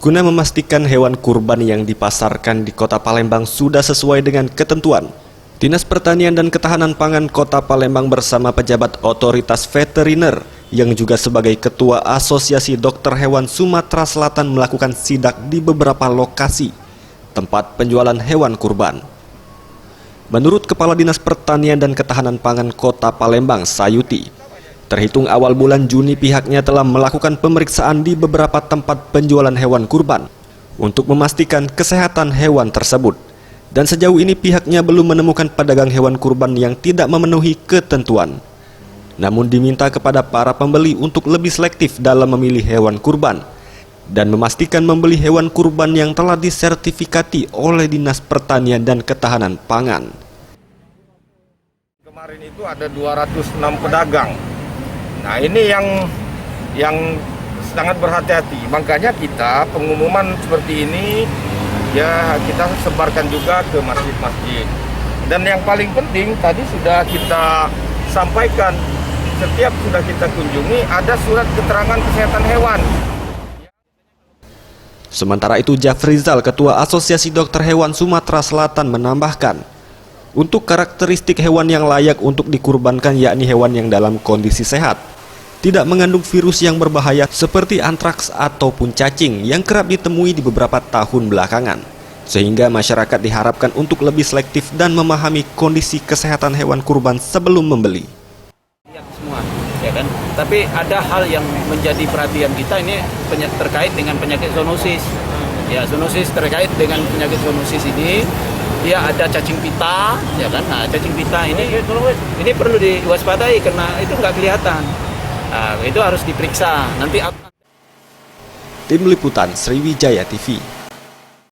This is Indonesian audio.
guna memastikan hewan kurban yang dipasarkan di Kota Palembang sudah sesuai dengan ketentuan. Dinas Pertanian dan Ketahanan Pangan Kota Palembang bersama pejabat otoritas veteriner yang juga sebagai Ketua Asosiasi Dokter Hewan Sumatera Selatan melakukan sidak di beberapa lokasi tempat penjualan hewan kurban. Menurut Kepala Dinas Pertanian dan Ketahanan Pangan Kota Palembang, Sayuti, terhitung awal bulan Juni pihaknya telah melakukan pemeriksaan di beberapa tempat penjualan hewan kurban untuk memastikan kesehatan hewan tersebut. Dan sejauh ini pihaknya belum menemukan pedagang hewan kurban yang tidak memenuhi ketentuan. Namun diminta kepada para pembeli untuk lebih selektif dalam memilih hewan kurban dan memastikan membeli hewan kurban yang telah disertifikati oleh Dinas Pertanian dan Ketahanan Pangan. Kemarin itu ada 206 pedagang. Nah, ini yang sangat berhati-hati. Makanya kita pengumuman seperti ini ya kita sebarkan juga ke masjid-masjid. Dan yang paling penting tadi sudah kita sampaikan, setiap sudah kita kunjungi ada surat keterangan kesehatan hewan. Sementara itu, Jafrizal, Ketua Asosiasi Dokter Hewan Sumatera Selatan menambahkan, untuk karakteristik hewan yang layak untuk dikurbankan yakni hewan yang dalam kondisi sehat, tidak mengandung virus yang berbahaya seperti antraks ataupun cacing yang kerap ditemui di beberapa tahun belakangan. Sehingga masyarakat diharapkan untuk lebih selektif dan memahami kondisi kesehatan hewan kurban sebelum membeli. Semua, ya kan? Tapi ada hal yang menjadi perhatian kita ini terkait dengan penyakit zoonosis. Ya, zoonosis terkait dengan penyakit zoonosis ini dia ada cacing pita, ya kan? Nah, cacing pita ini perlu diwaspadai karena itu nggak kelihatan. Nah, itu harus diperiksa. Nanti Tim Liputan Sriwijaya TV.